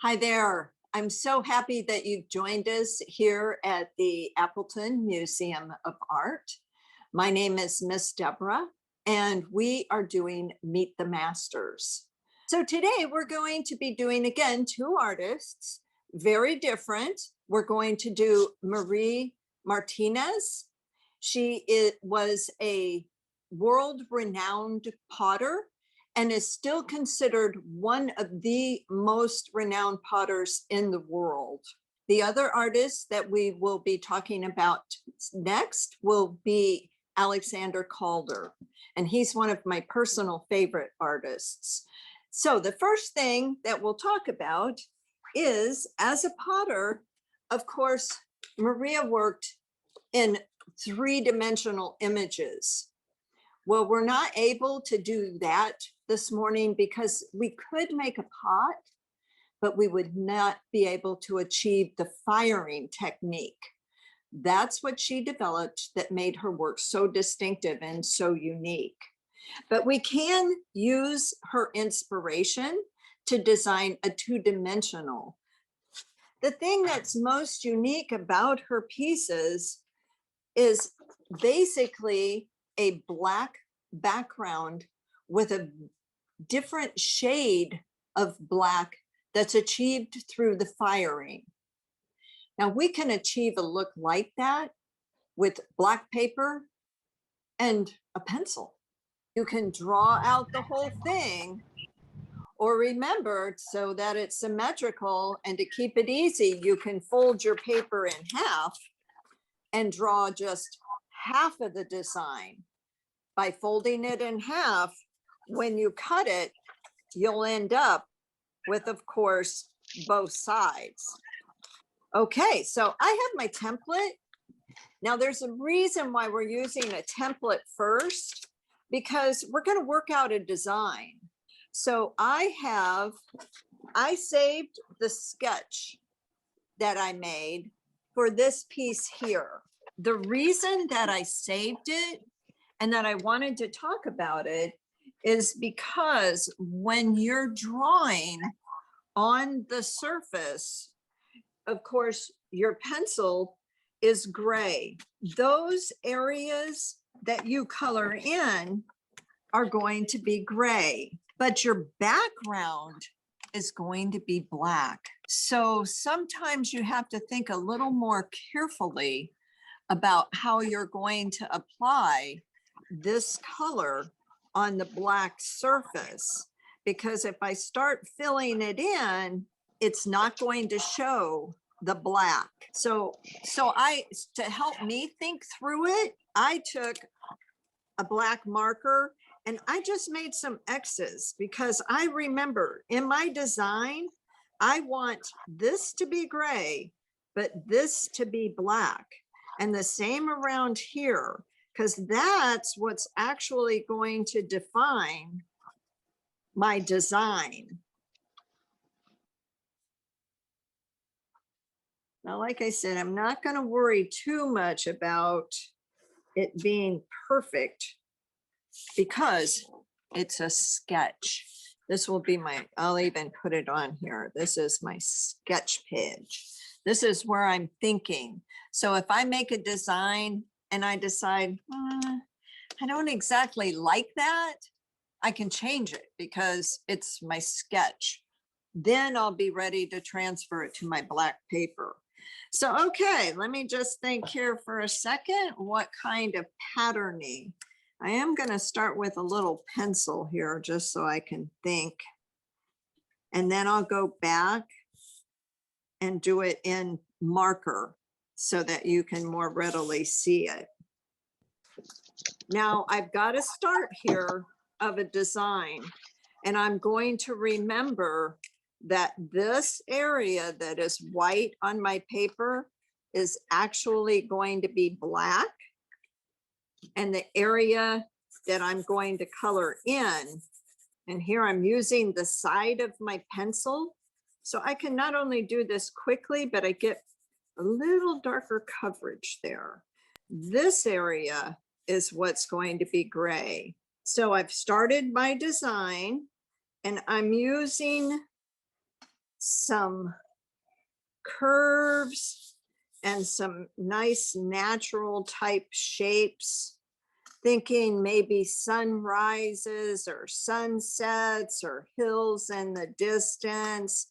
Hi there. I'm so happy that you've joined us here at the Appleton Museum of Art. My name is Miss Deborah, and we are doing Meet the Masters. So today we're going to be doing, again, two artists, very different. We're going to do Marie Martinez. Was a world-renowned potter and is still considered one of the most renowned potters in the world. The other artist that we will be talking about next will be Alexander Calder, and he's one of my personal favorite artists. So the first thing that we'll talk about is, as a potter, of course, Maria worked in three-dimensional images. Well, we're not able to do that this morning because we could make a pot, but we would not be able to achieve the firing technique. That's what she developed that made her work so distinctive and so unique. But we can use her inspiration to design a two-dimensional. The thing that's most unique about her pieces is basically a black background with a different shade of black that's achieved through the firing. Now we can achieve a look like that with black paper and a pencil. You can draw out the whole thing, or remember, so that it's symmetrical and to keep it easy, you can fold your paper in half and draw just half of the design. By folding it in half, when you cut it, you'll end up with, of course, both sides. Okay, so I have my template. Now there's a reason why we're using a template first, because we're going to work out a design. So I saved the sketch that I made for this piece here. The reason that I saved it and that I wanted to talk about it is because when you're drawing on the surface, of course, your pencil is gray. Those areas that you color in are going to be gray, but your background is going to be black. So sometimes you have to think a little more carefully about how you're going to apply this color on the black surface, because if I start filling it in, it's not going to show the black. So to help me think through it, I took a black marker and I just made some X's, because I remember in my design, I want this to be gray, but this to be black, and the same around here, because that's what's actually going to define my design. Now, like I said, I'm not going to worry too much about it being perfect because it's a sketch. This will be I'll even put it on here. This is my sketch page. This is where I'm thinking. So if I make a design and I decide, I don't exactly like that, I can change it because it's my sketch. Then I'll be ready to transfer it to my black paper. So, okay, let me just think here for a second. What kind of patterning? I am going to start with a little pencil here just so I can think. And then I'll go back and do it in marker so that you can more readily see it. Now I've got a start here of a design, and I'm going to remember that this area that is white on my paper is actually going to be black, and the area that I'm going to color in, and here I'm using the side of my pencil, so I can not only do this quickly, but I get a little darker coverage there. This area is what's going to be gray. So I've started my design and I'm using some curves and some nice natural type shapes, thinking maybe sunrises or sunsets or hills in the distance.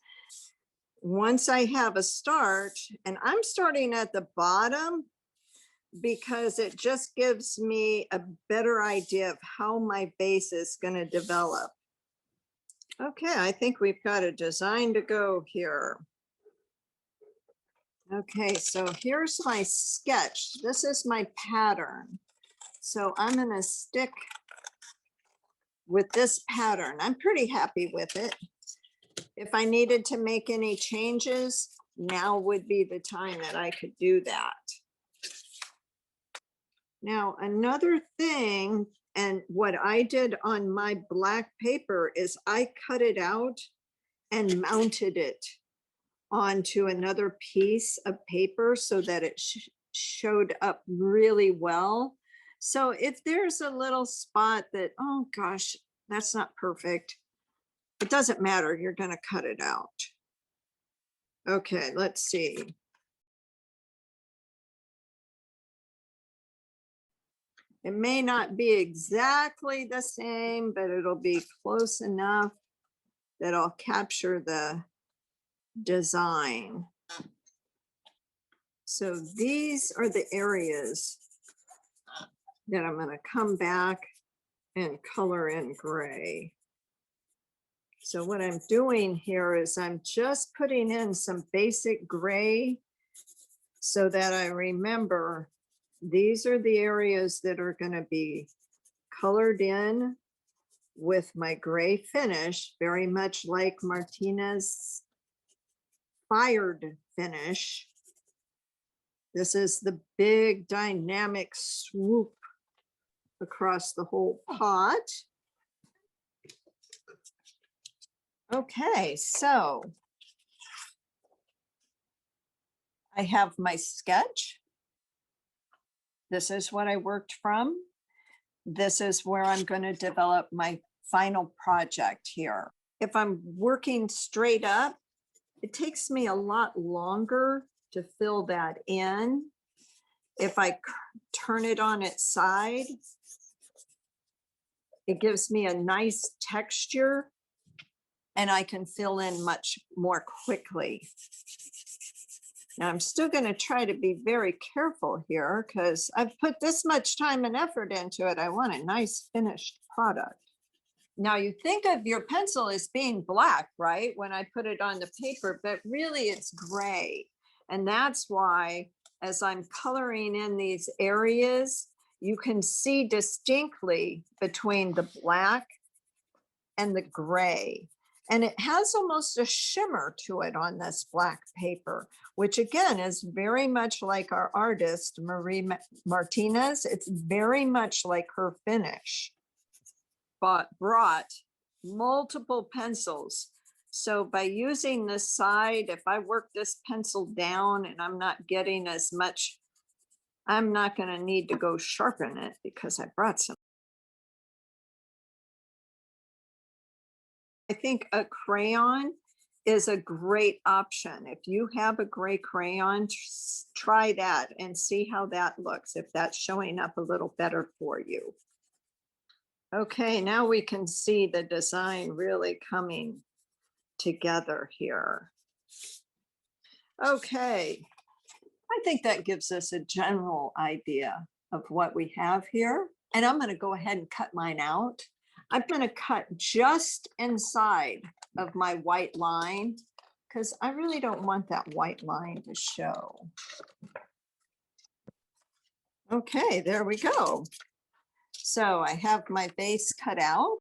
Once I have a start, and I'm starting at the bottom because it just gives me a better idea of how my base is going to develop. Okay, I think we've got a design to go here. Okay, so here's my sketch. This is my pattern. So I'm going to stick with this pattern. I'm pretty happy with it. If I needed to make any changes, now would be the time that I could do that. Now, another thing, and what I did on my black paper is I cut it out and mounted it onto another piece of paper so that it showed up really well. So if there's a little spot that, oh gosh, that's not perfect, it doesn't matter, you're going to cut it out. Okay, let's see. It may not be exactly the same, but it'll be close enough that I'll capture the design. So these are the areas that I'm going to come back and color in gray. So what I'm doing here is I'm just putting in some basic gray so that I remember these are the areas that are going to be colored in with my gray finish, very much like Martinez fired finish. This is the big dynamic swoop across the whole pot. Okay, so I have my sketch. This is what I worked from. This is where I'm going to develop my final project here. If I'm working straight up, it takes me a lot longer to fill that in. If I turn it on its side, it gives me a nice texture and I can fill in much more quickly. Now I'm still going to try to be very careful here because I've put this much time and effort into it. I want a nice finished product. Now you think of your pencil as being black, right? When I put it on the paper, but really it's gray. And that's why as I'm coloring in these areas, you can see distinctly between the black and the gray. And it has almost a shimmer to it on this black paper, which again is very much like our artist, Marie Martinez. It's very much like her finish, but brought multiple pencils. So by using this side, if I work this pencil down and I'm not getting as much, I'm not going to need to go sharpen it because I brought some. I think a crayon is a great option. If you have a gray crayon, try that and see how that looks, if that's showing up a little better for you. Okay, now we can see the design really coming together here. Okay, I think that gives us a general idea of what we have here. And I'm going to go ahead and cut mine out. I'm going to cut just inside of my white line because I really don't want that white line to show. Okay, there we go. So I have my base cut out.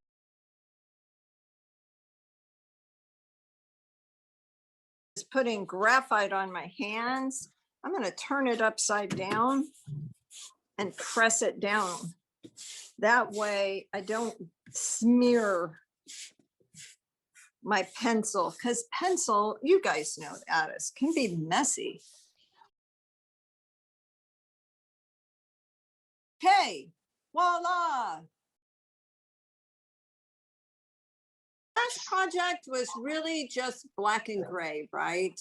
Just putting graphite on my hands. I'm going to turn it upside down and press it down. That way I don't smear my pencil, because pencil, you guys know that, can be messy. Okay, voila. last project was really just black and gray, right?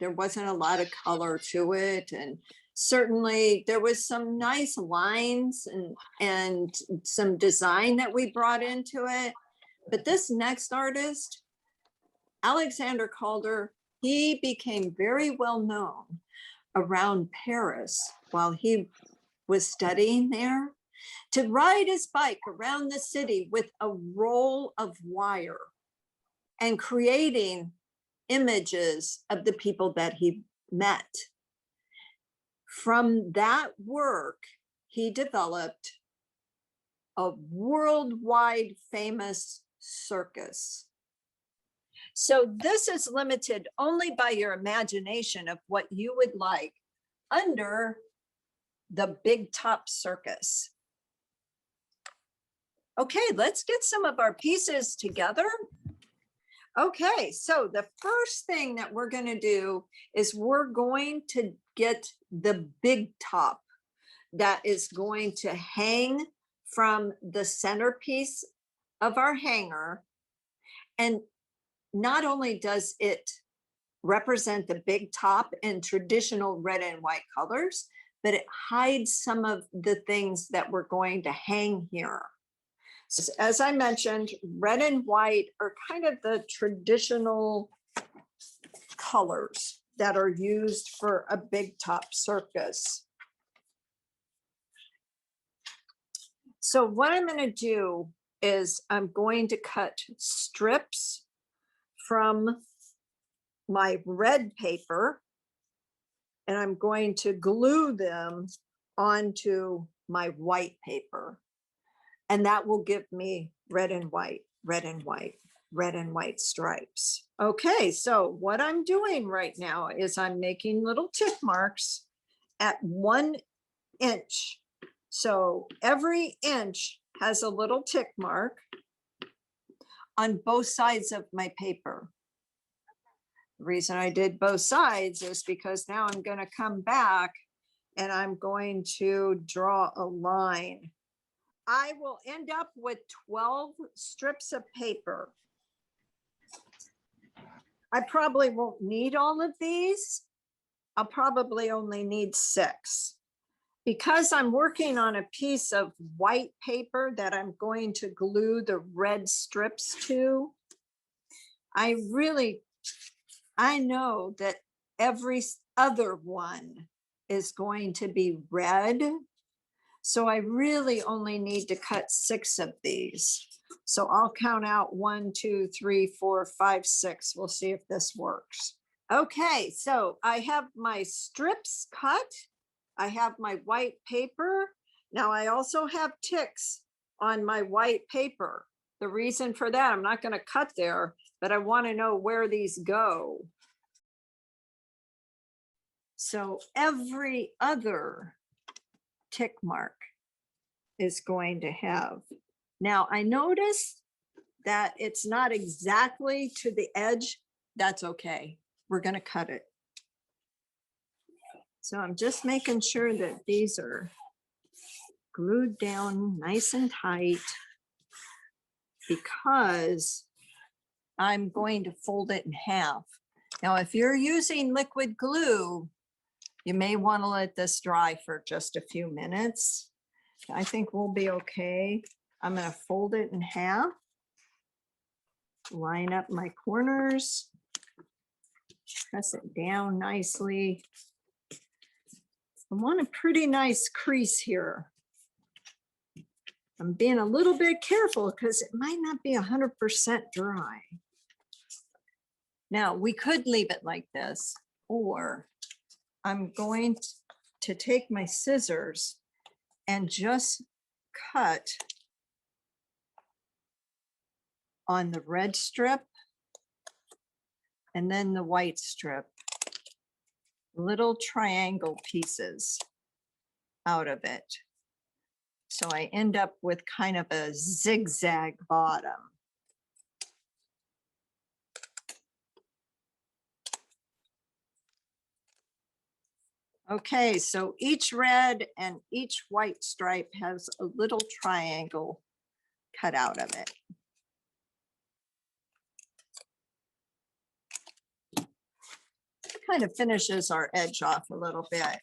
There wasn't a lot of color to it. And certainly there was some nice lines and some design that we brought into it. But this next artist, Alexander Calder, he became very well known around Paris while he was studying there, to ride his bike around the city with a roll of wire and creating images of the people that he met. From that work, he developed a worldwide famous circus. So this is limited only by your imagination of what you would like under the Big Top Circus. Okay, let's get some of our pieces together. Okay, so the first thing that we're going to do is we're going to get the big top that is going to hang from the centerpiece of our hanger. And not only does it represent the big top in traditional red and white colors, but it hides some of the things that we're going to hang here. So as I mentioned, red and white are kind of the traditional colors that are used for a big top circus. So what I'm going to do is I'm going to cut strips from my red paper, and I'm going to glue them onto my white paper. And that will give me red and white, red and white, red and white stripes. Okay, so what I'm doing right now is I'm making little tick marks at 1 inch. So every inch has a little tick mark on both sides of my paper. The reason I did both sides is because now I'm going to come back and I'm going to draw a line. I will end up with 12 strips of paper. I probably won't need all of these. I'll probably only need 6. Because I'm working on a piece of white paper that I'm going to glue the red strips to, I know that every other one is going to be red. So I really only need to cut 6 of these. So I'll count out 1, 2, 3, 4, 5, 6. We'll see if this works. Okay, so I have my strips cut. I have my white paper. Now I also have ticks on my white paper. The reason for that, I'm not going to cut there, but I want to know where these go. So every other tick mark is going to have. Now I notice that it's not exactly to the edge. That's okay. We're going to cut it. So I'm just making sure that these are glued down nice and tight because I'm going to fold it in half. Now, if you're using liquid glue, you may want to let this dry for just a few minutes. I think we'll be okay. I'm going to fold it in half, line up my corners, press it down nicely. I want a pretty nice crease here. I'm being a little bit careful because it might not be 100% dry. Now we could leave it like this, or I'm going to take my scissors and just cut on the red strip and then the white strip, little triangle pieces out of it. So I end up with kind of a zigzag bottom. Okay, so each red and each white stripe has a little triangle cut out of it. kind of finishes our edge off a little bit.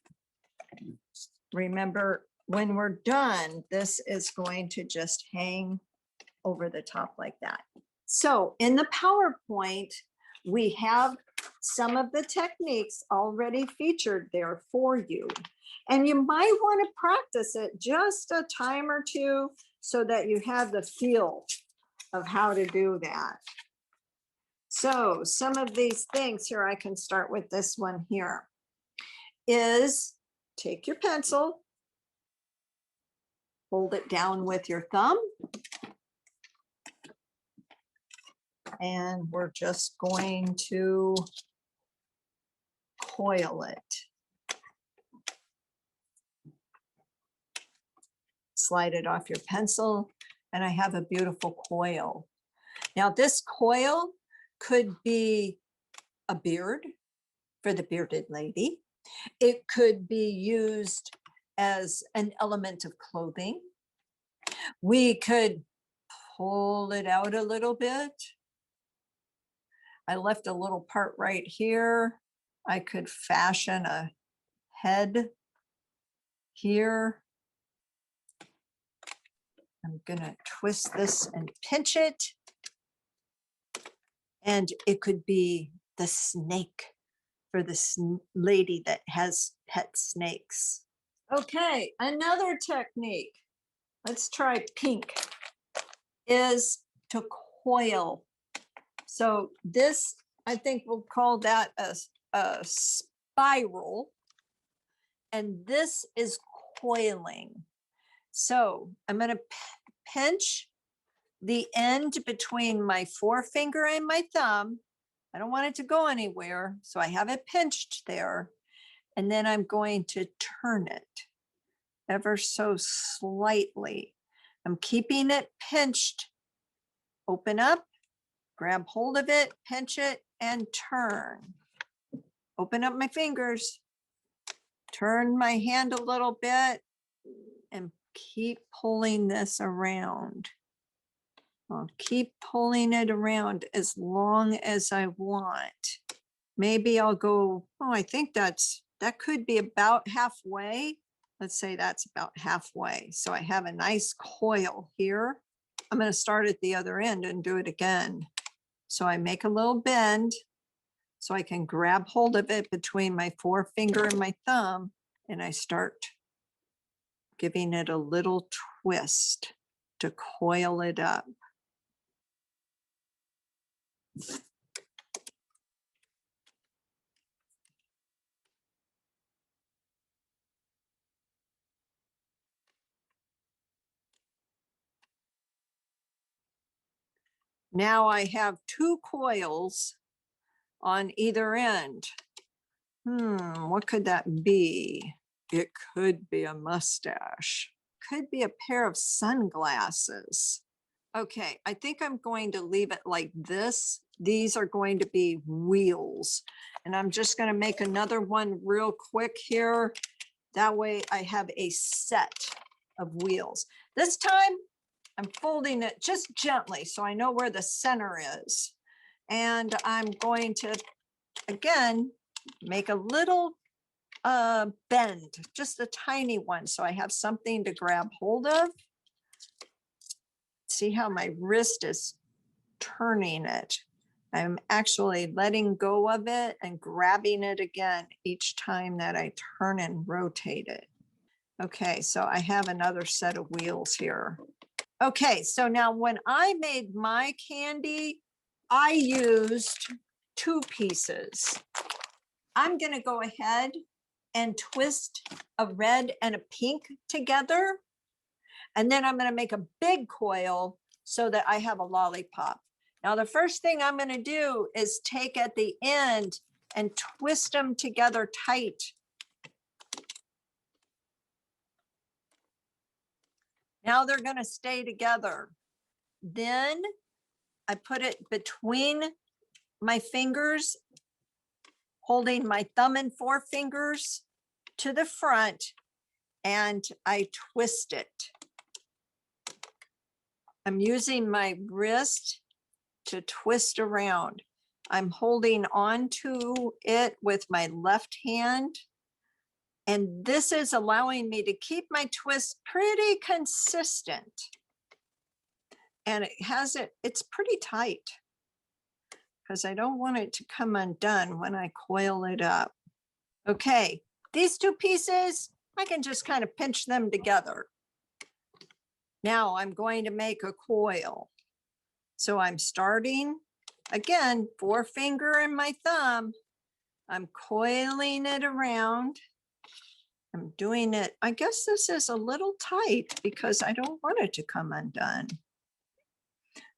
Remember, when we're done, this is going to just hang over the top like that. So in the PowerPoint, we have some of the techniques already featured there for you. And you might want to practice it just a time or two so that you have the feel of how to do that. So some of these things here, I can start with this one here, is take your pencil, hold it down with your thumb, and we're just going to coil it. Slide it off your pencil, and I have a beautiful coil. Now this coil could be a beard for the bearded lady. It could be used as an element of clothing. We could pull it out a little bit. I left a little part right here. I could fashion a head here. I'm gonna twist this and pinch it. And it could be the snake for this lady that has pet snakes. Okay, another technique, let's try pink, is to coil. So this, I think we'll call that a spiral. And this is coiling. So I'm going to pinch the end between my forefinger and my thumb. I don't want it to go anywhere, so I have it pinched there. And then I'm going to turn it ever so slightly. I'm keeping it pinched. Open up, grab hold of it, pinch it, and turn. Open up my fingers, turn my hand a little bit, and keep pulling this around. I'll keep pulling it around as long as I want. Maybe I'll go, oh, I think that could be about halfway. Let's say that's about halfway. So I have a nice coil here. I'm going to start at the other end and do it again. So I make a little bend so I can grab hold of it between my forefinger and my thumb, and I start giving it a little twist to coil it up. Now I have two coils on either end. What could that be? It could be a mustache. Could be a pair of sunglasses. Okay, I think I'm going to leave it like this. These are going to be wheels. And I'm just going to make another one real quick here. That way I have a set of wheels. This time I'm folding it just gently so I know where the center is. And I'm going to, again, make a little bend, just a tiny one, so I have something to grab hold of. See how my wrist is turning it. I'm actually letting go of it and grabbing it again each time that I turn and rotate it. Okay, so I have another set of wheels here. Okay, so now when I made my candy, I used 2 pieces. I'm going to go ahead and twist a red and a pink together. And then I'm going to make a big coil so that I have a lollipop. Now, the first thing I'm going to do is take at the end and twist them together tight. Now they're going to stay together. Then I put it between my fingers, holding my thumb and forefingers to the front, and I twist it. I'm using my wrist to twist around. I'm holding on to it with my left hand. And this is allowing me to keep my twist pretty consistent. And it's pretty tight because I don't want it to come undone when I coil it up. Okay, these two pieces, I can just kind of pinch them together. Now I'm going to make a coil. So I'm starting, again, forefinger and my thumb. I'm coiling it around. I'm doing it, I guess this is a little tight because I don't want it to come undone.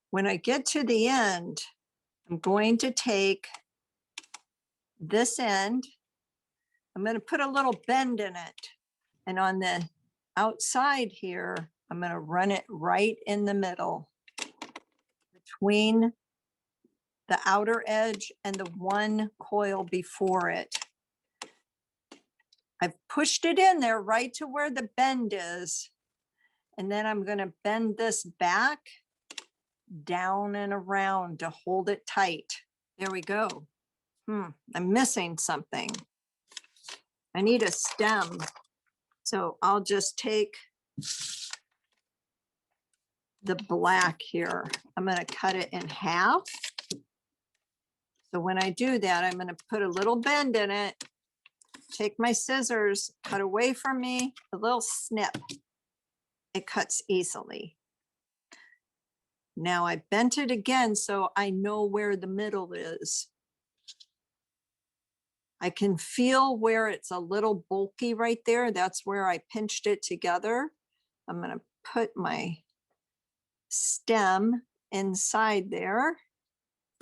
When I get to the end, I'm going to take this end. I'm going to put a little bend in it. And on the outside here, I'm going to run it right in the middle between the outer edge and the one coil before it. I've pushed it in there right to where the bend is. And then I'm going to bend this back, down and around to hold it tight. There we go. I'm missing something. I need a stem. So I'll just take the black here. I'm going to cut it in half. So when I do that, I'm going to put a little bend in it. Take my scissors, cut away from me, a little snip. It cuts easily. Now I bent it again so I know where the middle is. I can feel where it's a little bulky right there. That's where I pinched it together. I'm going to put my stem inside there.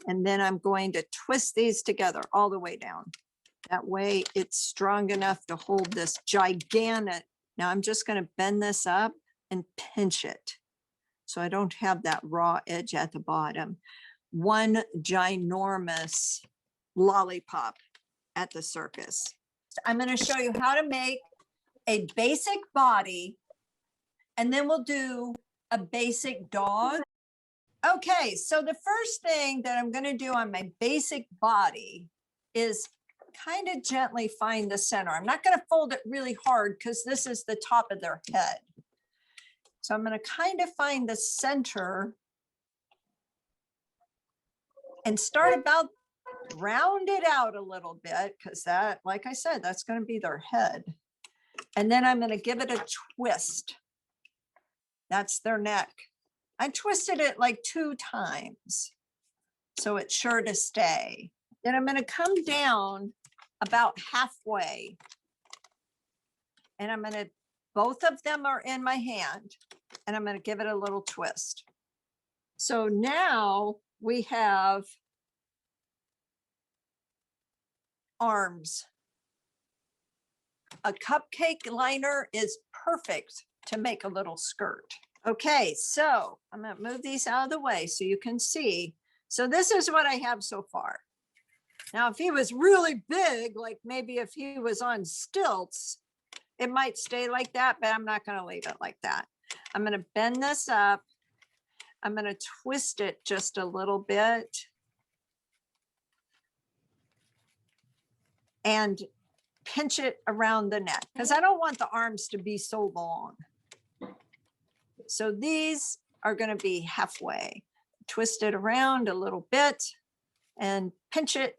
And then I'm going to twist these together all the way down. That way it's strong enough to hold this gigantic. Now I'm just going to bend this up and pinch it so I don't have that raw edge at the bottom. One ginormous lollipop at the circus. I'm going to show you how to make a basic body, and then we'll do a basic dog. Okay, so the first thing that I'm going to do on my basic body is kind of gently find the center. I'm not going to fold it really hard because this is the top of their head. So I'm going to kind of find the center and start about round it out a little bit because that, like I said, that's going to be their head. And then I'm going to give it a twist. That's their neck. I twisted it like 2 times, so it's sure to stay. Then I'm going to come down about halfway. And I'm going to, both of them are in my hand, and I'm going to give it a little twist. So now we have arms. A cupcake liner is perfect to make a little skirt. Okay, so I'm going to move these out of the way so you can see. So this is what I have so far. Now, if he was really big, like maybe if he was on stilts, it might stay like that, but I'm not going to leave it like that. I'm going to bend this up. I'm going to twist it just a little bit. And pinch it around the neck because I don't want the arms to be so long. So these are going to be halfway. Twist it around a little bit and pinch it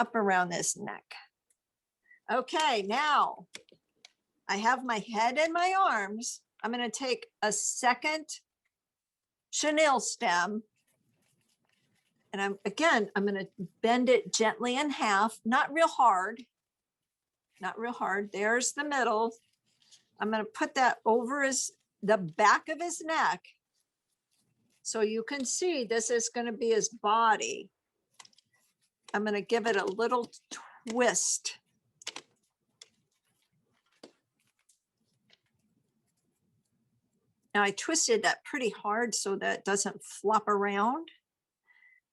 up around this neck. Okay, now I have my head and my arms. I'm going to take a second chenille stem. And I'm going to bend it gently in half, not real hard. Not real hard. There's the middle. I'm going to put that over the back of his neck. So you can see this is going to be his body. I'm going to give it a little twist. Now I twisted that pretty hard so that it doesn't flop around.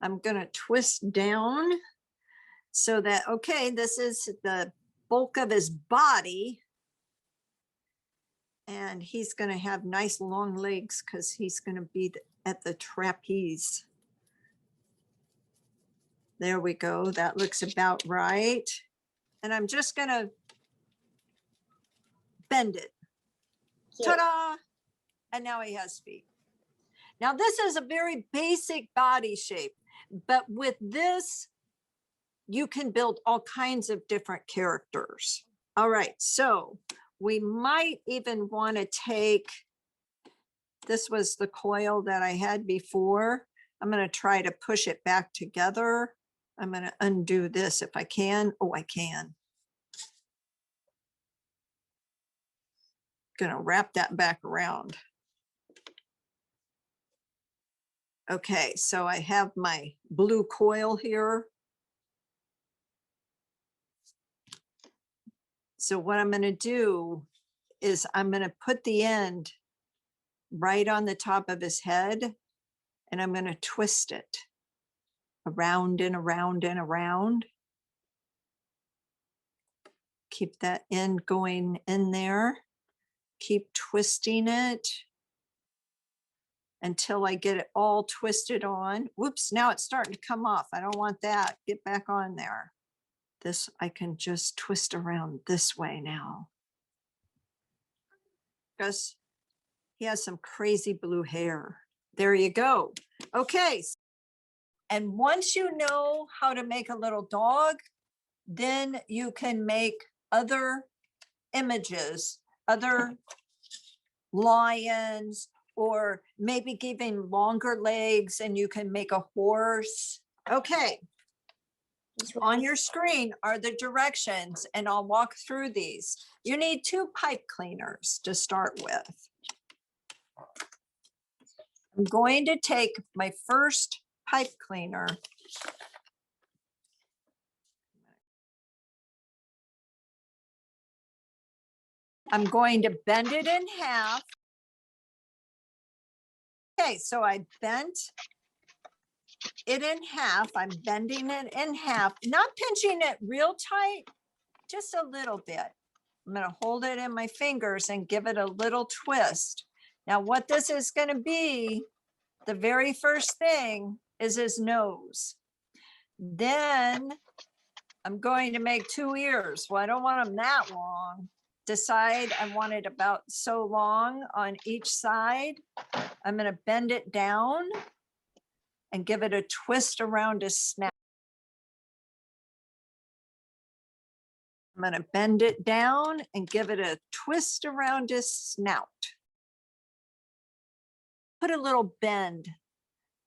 I'm going to twist down so that, okay, this is the bulk of his body. And he's going to have nice long legs because he's going to be at the trapeze. There we go. That looks about right. And I'm just gonna bend it. Ta-da! And now he has feet. Now this is a very basic body shape, but with this, you can build all kinds of different characters. All right, so we might even want to take, this was the coil that I had before. I'm going to try to push it back together. I'm going to undo this if I can. Oh, I can. Going to wrap that back around. Okay, so I have my blue coil here. So what I'm going to do is I'm going to put the end right on the top of his head, and I'm going to twist it around and around and around. Keep that end going in there. Keep twisting it until I get it all twisted on. Whoops, now it's starting to come off. I don't want that. Get back on there. This I can just twist around this way now. Because he has some crazy blue hair. There you go. Okay. And once you know how to make a little dog, then you can make other images, other lions, or maybe giving longer legs, and you can make a horse. Okay. On your screen are the directions, and I'll walk through these. You need 2 pipe cleaners to start with. I'm going to take my first pipe cleaner. I'm going to bend it in half. Okay, so I bent it in half. I'm bending it in half, not pinching it real tight, just a little bit. I'm going to hold it in my fingers and give it a little twist. Now, what this is going to be, the very first thing is his nose. Then I'm going to make 2 ears. Well, I don't want them that long. Decide I want it about so long on each side. I'm going to bend it down and give it a twist around his snout. I'm going to bend it down and give it a twist around his snout. Put a little bend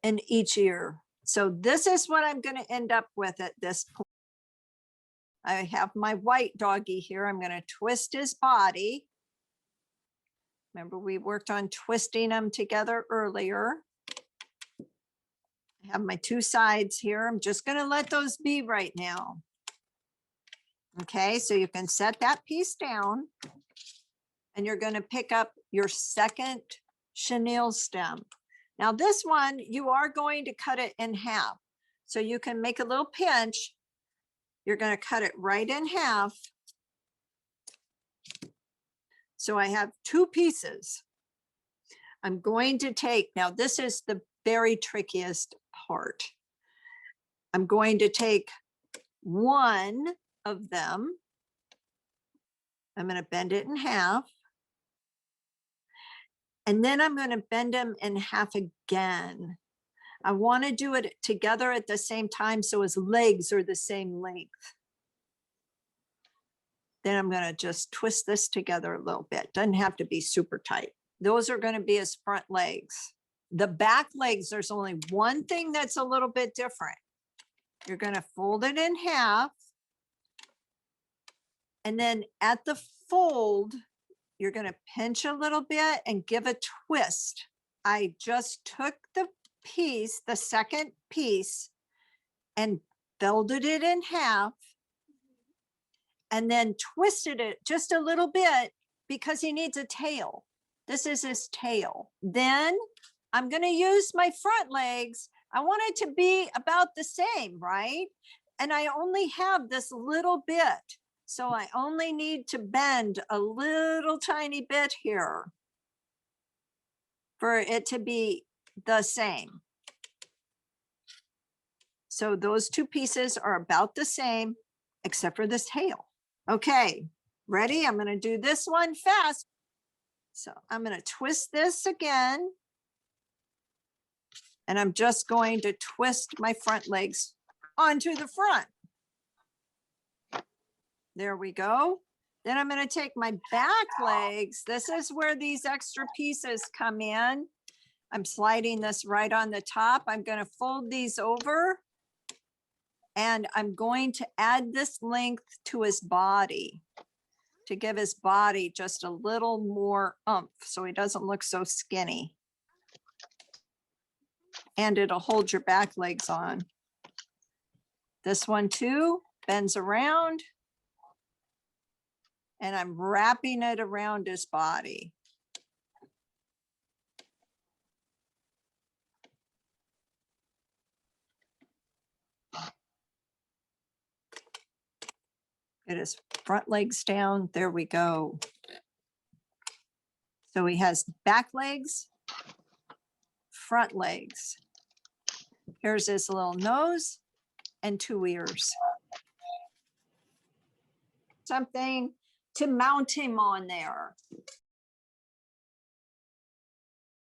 in each ear. So this is what I'm going to end up with at this point. I have my white doggy here. I'm going to twist his body. Remember, we worked on twisting them together earlier. I have my 2 sides here. I'm just going to let those be right now. Okay, so you can set that piece down, and you're going to pick up your second chenille stem. Now this one, you are going to cut it in half. So you can make a little pinch. You're going to cut it right in half. So I have 2 pieces. I'm going to take, now this is the very trickiest part. I'm going to take one of them. I'm going to bend it in half. And then I'm going to bend them in half again. I want to do it together at the same time so his legs are the same length. Then I'm going to just twist this together a little bit. Doesn't have to be super tight. Those are going to be his front legs. The back legs, there's only one thing that's a little bit different. You're going to fold it in half. And then at the fold, you're going to pinch a little bit and give a twist. I just took the piece, the second piece, and folded it in half, and then twisted it just a little bit because he needs a tail. This is his tail. Then I'm going to use my front legs. I want it to be about the same, right? And I only have this little bit. So I only need to bend a little tiny bit here for it to be the same. So those two pieces are about the same, except for this tail. Okay, ready? I'm gonna do this one fast. So I'm gonna twist this again. And I'm just going to twist my front legs onto the front. There we go. Then I'm going to take my back legs. This is where these extra pieces come in. I'm sliding this right on the top. I'm going to fold these over. And I'm going to add this length to his body to give his body just a little more oomph so he doesn't look so skinny. And it'll hold your back legs on. This one too bends around. And I'm wrapping it around his body. Get his front legs down. There we go. So he has back legs, front legs. Here's his little nose and two ears. Something to mount him on there.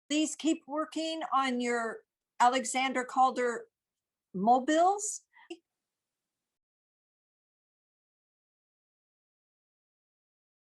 Please keep working on your Alexander Calder mobiles